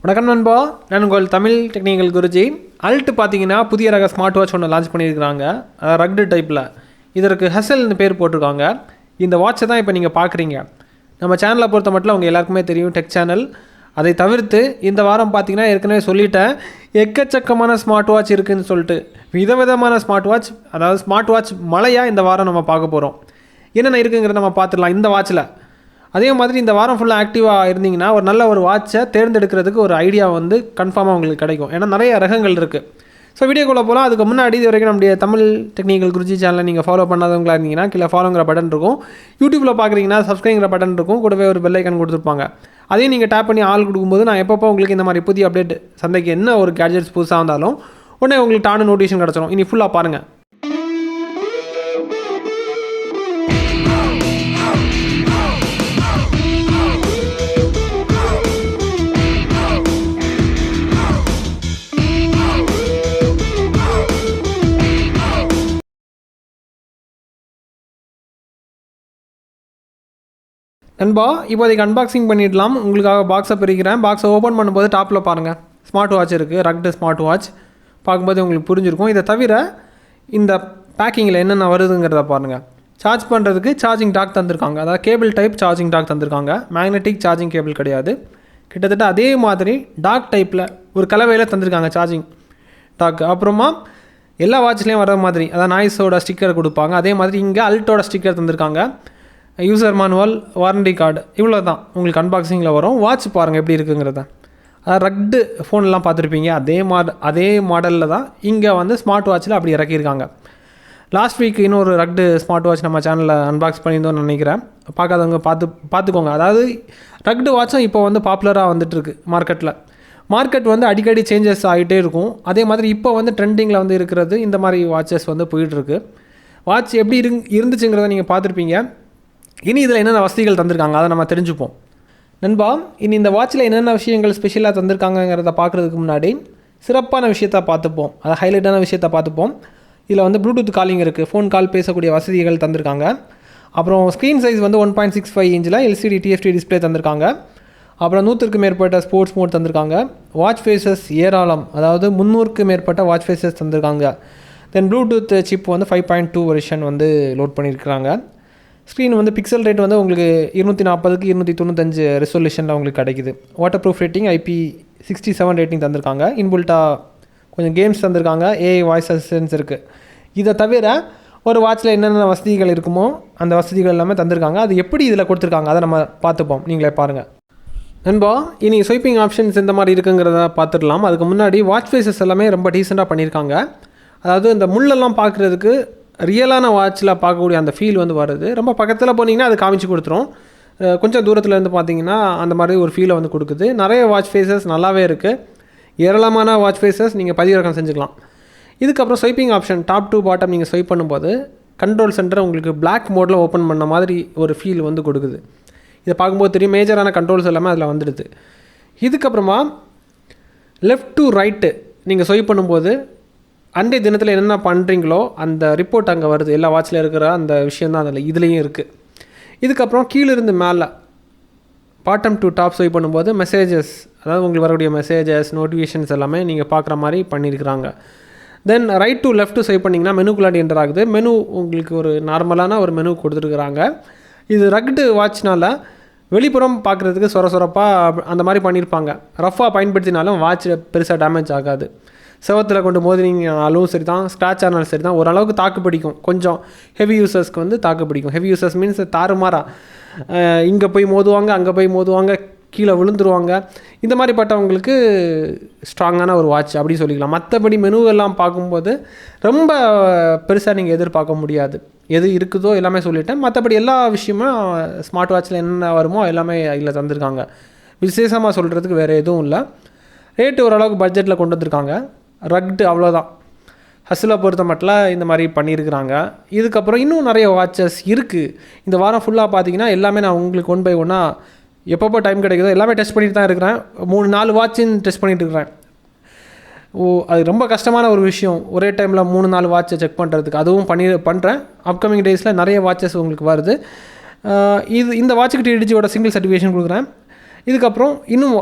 வணக்கம் நண்பா, நான் உங்கள் தமிழ் டெக்னிக்கல் குருஜி. அல்ட் பார்த்தீங்கன்னா புதிய ரக ஸ்மார்ட் வாட்ச் ஒன்று லான்ச் பண்ணியிருக்கிறாங்க, ரக்டு டைப்பில். இதற்கு ஹசல்னு பேர் போட்டிருக்காங்க. இந்த வாட்சை தான் இப்போ நீங்கள் பார்க்குறீங்க. நம்ம சேனலை பொறுத்த மட்டும் அவங்க எல்லாருக்குமே தெரியும், டெக் சேனல். அதை தவிர்த்து இந்த வாரம் பார்த்தீங்கன்னா ஏற்கனவே சொல்லிட்டேன், எக்கச்சக்கமான ஸ்மார்ட் வாட்ச் இருக்குதுன்னு சொல்லிட்டு விதவிதமான ஸ்மார்ட் வாட்ச், அதாவது ஸ்மார்ட் வாட்ச் மழையாக இந்த வாரம் நம்ம பார்க்க போகிறோம். என்னென்ன இருக்குங்கிறத நம்ம பார்த்துடலாம் இந்த வாட்சில். அதே மாதிரி இந்த வாரம் ஃபுல்லாக ஆக்டிவாக இருந்தீங்கன்னா ஒரு நல்ல ஒரு வாட்சை தேர்ந்தெடுக்கிறதுக்கு ஒரு ஐடியா வந்து கன்ஃபார்மாக உங்களுக்கு கிடைக்கும். ஏன்னா நிறைய ரகங்கள் இருக்குது. ஸோ வீடியோக்குள்ளே போகலாம். அதுக்கு முன்னாடி இது வரைக்கும் நம்முடைய தமிழ் டெக்னிக்கல் குருஜி சேனலை நீங்கள் ஃபாலோ பண்ணாதவங்களா இருந்தீங்கன்னா கீழே ஃபாலோங்கிற பட்டன் இருக்கும். யூடியூப்பில் பார்க்குறீங்கன்னா சப்ஸ்கிரைங்கிற பட்டன் இருக்கும், கூடவே ஒரு பெல் ஐக்கன் கொடுத்துருப்பாங்க. அதையும் நீங்கள் டேப் பண்ணி ஆள் கொடுக்கும்போது நான் எப்பப்போ உங்களுக்கு இந்த மாதிரி புதிய அப்டேட், சந்தைக்கு என்ன ஒரு கேட்ஜெட்ஸ் புதுசாக வந்தாலும் உடனே உங்களுக்கு டானு நோட்டிஃபிகேஷன் கிடச்சிடும். இனி ஃபுல்லாக பாருங்கள். நண்பா, இப்போதைக்கு அன்பாக்சிங் பண்ணிடலாம். உங்களுக்காக பாக்ஸை பிரிக்கிறேன். பாக்ஸை ஓப்பன் பண்ணும்போது டாப்பில் பாருங்கள், ஸ்மார்ட் வாட்ச் இருக்குது, ரக்டு ஸ்மார்ட் வாட்ச். பார்க்கும்போது உங்களுக்கு புரிஞ்சிருக்கும். இதை தவிர இந்த பேக்கிங்கில் என்னென்ன வருதுங்கிறத பாருங்கள். சார்ஜ் பண்ணுறதுக்கு சார்ஜிங் டாக் தந்திருக்காங்க, அதாவது கேபிள் டைப் சார்ஜிங் டாக் தந்திருக்காங்க. மேக்னெட்டிக் சார்ஜிங் கேபிள் கிடையாது. கிட்டத்தட்ட அதே மாதிரி டாக் டைப்பில் ஒரு கலவையில் தந்திருக்காங்க சார்ஜிங் டாக். அப்புறமா எல்லா வாட்ச்லேயும் வர மாதிரி, அதாவது நாய்ஸோட ஸ்டிக்கர் கொடுப்பாங்க. அதே மாதிரி இங்கே அல்ட்டோட ஸ்டிக்கர் தந்திருக்காங்க. யூசர் மேனுவல், வாரண்டி கார்டு, இவ்வளோ தான் உங்களுக்கு அன்பாக்சிங்கில் வரும். வாட்ச் பாருங்கள் எப்படி இருக்குங்கிறத. ரக்டு ஃபோன்லாம் பார்த்துருப்பீங்க, அதே மாடலில் தான் இங்கே வந்து ஸ்மார்ட் வாட்சில் அப்படி இறக்கியிருக்காங்க. லாஸ்ட் வீக் இன்னொரு ரக்டு ஸ்மார்ட் வாட்ச் நம்ம சேனலில் அன்பாக்ஸ் பண்ணியிருந்தோன்னு நினைக்கிறேன். பார்க்காதவங்க பார்த்துக்கோங்க. அதாவது ரக்டு வாட்சும் இப்போ வந்து பாப்புலராக வந்துட்டுருக்கு மார்க்கெட்டில். மார்க்கெட் வந்து அடிக்கடி சேஞ்சஸ் ஆகிட்டே இருக்கும். அதே மாதிரி இப்போ வந்து ட்ரெண்டிங்கில் வந்து இருக்கிறது இந்த மாதிரி வாட்சஸ் வந்து போயிட்டுருக்கு. வாட்ச் எப்படி இருந்துச்சுங்கிறத நீங்கள் பார்த்துருப்பீங்க. இனி இதில் என்னென்ன வசதிகள் தந்திருக்காங்க அதை நம்ம தெரிஞ்சுப்போம். நண்பா, இனி இந்த வாட்சில் என்னென்ன விஷயங்கள் ஸ்பெஷலாக தந்திருக்காங்கிறத பார்க்குறதுக்கு முன்னாடி சிறப்பான விஷயத்தை பார்த்துப்போம், அதை ஹைலைட்டான விஷயத்தை பார்த்துப்போம். இதில் வந்து ப்ளூடூத் காலிங் இருக்குது, ஃபோன் கால் பேசக்கூடிய வசதிகள் தந்திருக்காங்க. அப்புறம் ஸ்க்ரீன் சைஸ் வந்து 1.65 இன்ச்சில் எல்சிடி டிஎஃப்டி டிஸ்பிளே தந்திருக்காங்க. அப்புறம் 100க்கு மேற்பட்ட ஸ்போர்ட்ஸ் மோட் தந்திருக்காங்க. வாட்ச் ஃபேஸஸ் ஏராளம், அதாவது 300க்கு மேற்பட்ட வாட்ச் ஃபேஸஸ் தந்திருக்காங்க. தென் ப்ளூடூத் சிப் வந்து 5.2 வெர்ஷன் வந்து லோட் பண்ணியிருக்கிறாங்க. ஸ்க்ரீன் வந்து பிக்சல் ரேட் வந்து உங்களுக்கு 240க்கு 295 ரெசல்யூஷனில் உங்களுக்கு கிடைக்குது. Water proof rating IP67 rating தந்திருக்காங்க. இன்புல்ட்டாக கொஞ்சம் கேம்ஸ் தந்திருக்காங்க, ஏஐ வாய்ஸ் அசிஸ்டன்ஸ் இருக்குது. இதை தவிர ஒரு வாட்சில் என்னென்ன வசதிகள் இருக்குமோ அந்த வசதிகள் எல்லாமே தந்திருக்காங்க. அது எப்படி இதில் கொடுத்துருக்காங்க அதை நம்ம பார்த்துப்போம், நீங்களே பாருங்கள். நண்பா, இனி ஸ்வைப்பிங் ஆப்ஷன்ஸ் இந்த மாதிரி இருக்குங்கிறத பார்த்துடலாம். அதுக்கு முன்னாடி வாட்ச் ஃபேஸஸ் எல்லாமே ரொம்ப டீசெண்டாக பண்ணியிருக்காங்க. அதாவது இந்த முள்ளெல்லாம் பார்க்குறதுக்கு ரியலான வாட்சில் பார்க்கக்கூடிய அந்த ஃபீல் வந்து வருது. ரொம்ப பக்கத்தில் போனீங்கன்னா அது காமிச்சு கொடுத்துரும். கொஞ்சம் தூரத்தில் இருந்து பார்த்தீங்கன்னா அந்த மாதிரி ஒரு ஃபீலை வந்து கொடுக்குது. நிறைய வாட்ச் ஃபேஸஸ் நல்லாவே இருக்குது. ஏராளமான வாட்ச் ஃபேஸஸ் நீங்கள் பதிவிறக்கம் செஞ்சுக்கலாம். இதுக்கப்புறம் swiping option top to bottom நீங்கள் ஸ்வைப் பண்ணும்போது கண்ட்ரோல் சென்டர் உங்களுக்கு பிளாக் மோடில் ஓப்பன் பண்ண மாதிரி ஒரு ஃபீல் வந்து கொடுக்குது. இதை பார்க்கும்போது தெரியும், மேஜரான கண்ட்ரோல்ஸ் எல்லாமே அதில் வந்துடுது. இதுக்கப்புறமா லெஃப்ட் டு ரைட்டு நீங்கள் ஸ்வைப் பண்ணும்போது அன்றைய தினத்தில் என்னென்ன பண்ணுறீங்களோ அந்த ரிப்போர்ட் அங்கே வருது. எல்லா வாட்சில் இருக்கிற அந்த விஷயந்தான் அதில் இதுலேயும் இருக்குது. இதுக்கப்புறம் கீழிருந்து மேலே பாட்டம் டு டாப் ஸ்வைப் பண்ணும்போது மெசேஜஸ், அதாவது உங்களுக்கு வரக்கூடிய மெசேஜஸ், நோட்டிஃபிகேஷன்ஸ் எல்லாமே நீங்கள் பார்க்குற மாதிரி பண்ணியிருக்கிறாங்க. தென் ரைட் டு லெஃப்ட் ஸ்வைப் பண்ணிங்கன்னா மெனுக்குள்ளாடி என்டர் ஆகுது. மெனு உங்களுக்கு ஒரு நார்மலான ஒரு மெனு கொடுத்துருக்குறாங்க. இது ரக்டு வாட்ச்னால் வெளிப்புறம் பார்க்குறதுக்கு சொரப்பாக அந்த மாதிரி பண்ணியிருப்பாங்க. ரஃபாக பயன்படுத்தினாலும் வாட்ச் பெருசாக டேமேஜ் ஆகாது. செவத்தில் கொண்டு மோதினீங்கனாலும் சரி தான், ஸ்க்ராட்ச் ஆனாலும் சரி தான், ஓரளவுக்கு தாக்கு பிடிக்கும். கொஞ்சம் ஹெவி யூசர்ஸ்க்கு வந்து தாக்கு பிடிக்கும். ஹெவி யூசர்ஸ் மீன்ஸ் தாறுமாறா இங்கே போய் மோதுவாங்க, அங்கே போய் மோதுவாங்க, கீழே விழுந்துருவாங்க. இந்த மாதிரிப்பட்டவங்களுக்கு ஸ்ட்ராங்கான ஒரு வாட்ச் அப்படி சொல்லிக்கலாம். மற்றபடி மெனுவெல்லாம் பார்க்கும்போது ரொம்ப பெருசாக நீங்கள் எதிர்பார்க்க முடியாது. எது இருக்குதோ எல்லாமே சொல்லிட்டேன். மற்றபடி எல்லா விஷயமும் ஸ்மார்ட் வாட்சில் என்னென்ன வருமோ எல்லாமே இதில் தந்திருக்காங்க. விசேஷமாக சொல்கிறதுக்கு வேறு எதுவும் இல்லை. ரேட்டு ஓரளவுக்கு பட்ஜெட்டில் கொண்டு வந்திருக்காங்க. ரக்டு அவ்வளோதான். ஹஸ்ஸில் பொறுத்த மட்டும் இந்த மாதிரி பண்ணியிருக்கிறாங்க. இதுக்கப்புறம் இன்னும் நிறைய வாட்சஸ் இருக்குது. இந்த வாரம் ஃபுல்லாக பார்த்தீங்கன்னா எல்லாமே நான் உங்களுக்கு 1 by 1 எப்பப்போ டைம் கிடைக்குதோ எல்லாமே டெஸ்ட் பண்ணிட்டு தான் இருக்கிறேன். 3-4 வாட்சின்னு டெஸ்ட் பண்ணிகிட்டு இருக்கிறேன். அது ரொம்ப கஷ்டமான ஒரு விஷயம், ஒரே டைமில் 3-4 வாட்சை செக் பண்ணுறதுக்கு. அதுவும் பண்ணுறேன். அப்கமிங் டேஸில் நிறைய வாட்சஸ் உங்களுக்கு வருது. இந்த வாட்சுக்கு டிடிஜியோட சிங்கிள் சர்டிஃபிகேஷன் கொடுக்குறேன். இதுக்கப்புறம் இன்னும்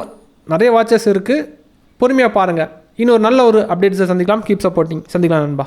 நிறைய வாட்சஸ் இருக்குது, பொறுமையாக பாருங்கள். இன்னொரு நல்ல ஒரு அப்டேட்ஸை சந்திக்கலாம். Keep supporting. சந்திக்கலாம் நண்பா.